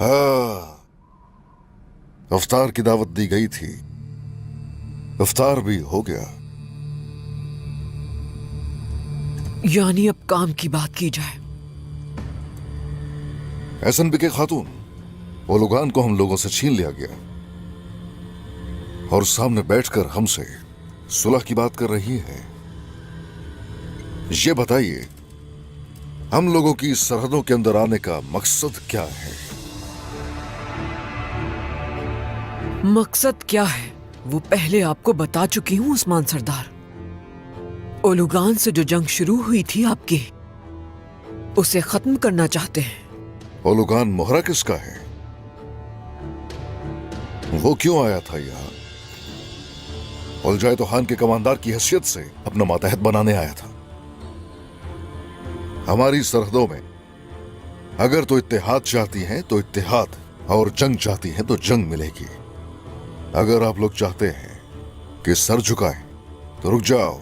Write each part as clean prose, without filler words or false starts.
हाँ, इफ्तार की दावत दी गई थी, इफ्तार भी हो गया। यानी अब काम की बात की जाए। एसएनबी के खातून, ओलुगान को हम लोगों से छीन लिया गया और सामने बैठकर हमसे सुलह की बात कर रही है। ये बताइए, हम लोगों की सरहदों के अंदर आने का मकसद क्या है? मकसद क्या है वो पहले आपको बता चुकी हूं उस्मान सरदार। ओलुगान से जो जंग शुरू हुई थी आपकी, उसे खत्म करना चाहते हैं। ओलुगान मोहरा किसका है? वो क्यों आया था यहां? उलजाय तो खान के कमांडर की हैसियत से अपना मातहत बनाने आया था। हमारी सरहदों में अगर तो इत्तेहाद चाहती हैं तो इत्तेहाद, और जंग चाहती हैं तो जंग मिलेगी। अगर आप लोग चाहते हैं कि सर झुकाएं तो रुक जाओ,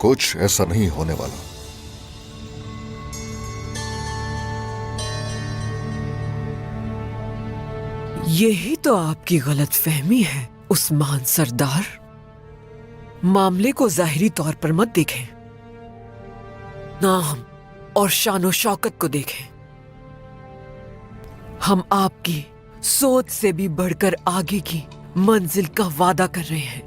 कुछ ऐसा नहीं होने वाला। यही तो आपकी गलतफहमी है उस्मान सरदार। मामले को जाहिरी तौर पर मत देखें, नाम और शानो शौकत को देखें। हम आपकी सोच से भी बढ़कर आगे की मंजिल का वादा कर रहे हैं।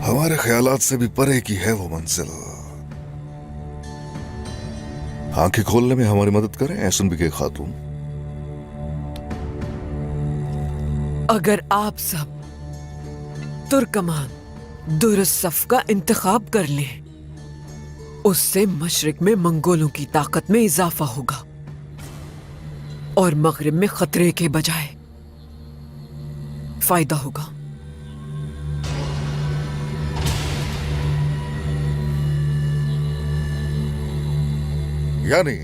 हमारे ख्यालात से भी परे की है वो मंजिल। आंखें खोलने में हमारी मदद करें एसएनबी के खातून। अगर आप सब तुर्कमान दुरुस्त सफ का इंतखाब कर लें, उससे मशरिक में मंगोलों की ताकत में इजाफा होगा और मगरिब में खतरे के बजाय फायदा होगा। यानी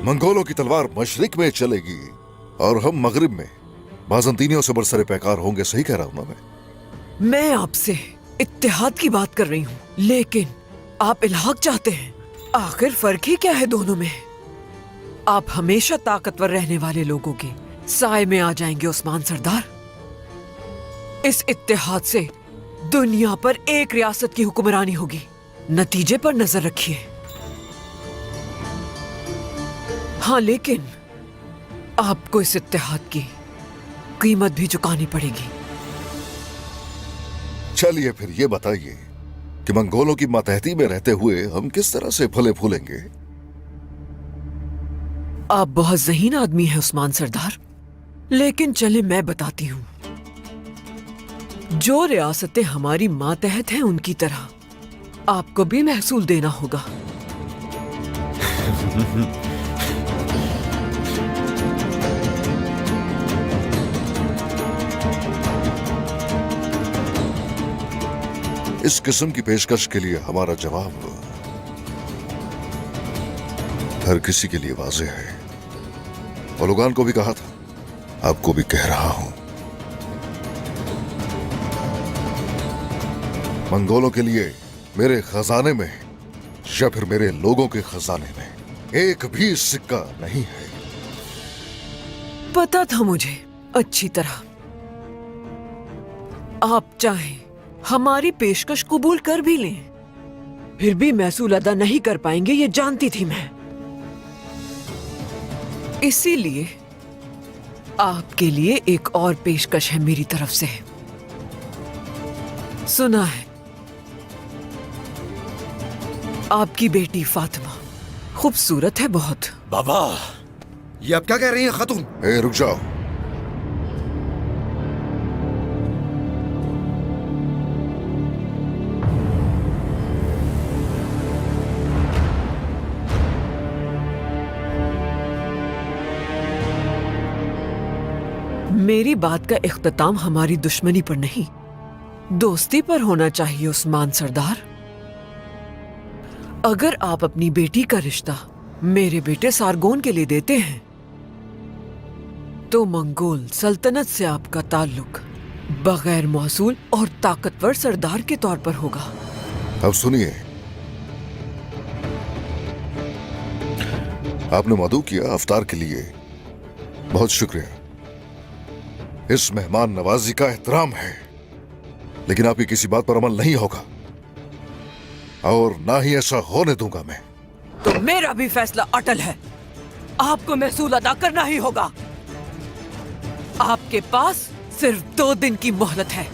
मंगोलों की तलवार मशरिक में चलेगी और हम मगरिब में बाजंतीनियों से बरसरे पैकार होंगे। सही कह रहा हूं ना मैं आपसे इत्तेहाद की बात कर रही हूं, लेकिन आप इल्हाक चाहते हैं। आखिर फर्क ही क्या है दोनों में? आप हमेशा ताकतवर रहने वाले लोगों के साए में आ जाएंगे उस्मान सरदार। इस इत्तेहाद से दुनिया पर एक रियासत की हुक्मरानी होगी। नतीजे पर नजर रखिए। हाँ, लेकिन आपको इस इत्तेहाद की कीमत भी चुकानी पड़ेगी। चलिए फिर ये बताइए कि मंगोलों की मातहती में रहते हुए हम किस तरह से फले फूलेंगे? आप बहुत ज़हीन आदमी हैं उस्मान सरदार, लेकिन चले मैं बताती हूं। जो रियासतें हमारी मातहत हैं उनकी तरह आपको भी महसूल देना होगा। इस किस्म की पेशकश के लिए हमारा जवाब हर किसी के लिए वाज़ेह है। ओलुगान को भी कहा था, आपको भी कह रहा हूं। मंगोलों के लिए मेरे खजाने में या फिर मेरे लोगों के खजाने में एक भी सिक्का नहीं है। पता था मुझे अच्छी तरह। आप चाहें हमारी पेशकश कबूल कर भी लें, फिर भी महसूल अदा नहीं कर पाएंगे, ये जानती थी मैं। इसीलिए आपके लिए एक और पेशकश है मेरी तरफ से। सुना है आपकी बेटी फातिमा खूबसूरत है बहुत। बाबा, ये आप क्या कह रही हैं खातून? रुक जाओ। मेरी बात का इख्तिताम हमारी दुश्मनी पर नहीं, दोस्ती पर होना चाहिए उस्मान सरदार। अगर आप अपनी बेटी का रिश्ता मेरे बेटे सारगोन के लिए देते हैं, तो मंगोल सल्तनत से आपका ताल्लुक बगैर मौसूल और ताकतवर सरदार के तौर पर होगा। अब सुनिए, आपने मदु किया अवतार के लिए बहुत शुक्रिया। इस मेहमान नवाजी का एहतराम है, लेकिन आपकी किसी बात पर अमल नहीं होगा और ना ही ऐसा होने दूंगा मैं। तो मेरा भी फैसला अटल है, आपको महसूल अदा करना ही होगा। आपके पास सिर्फ 2 दिन की मोहलत है।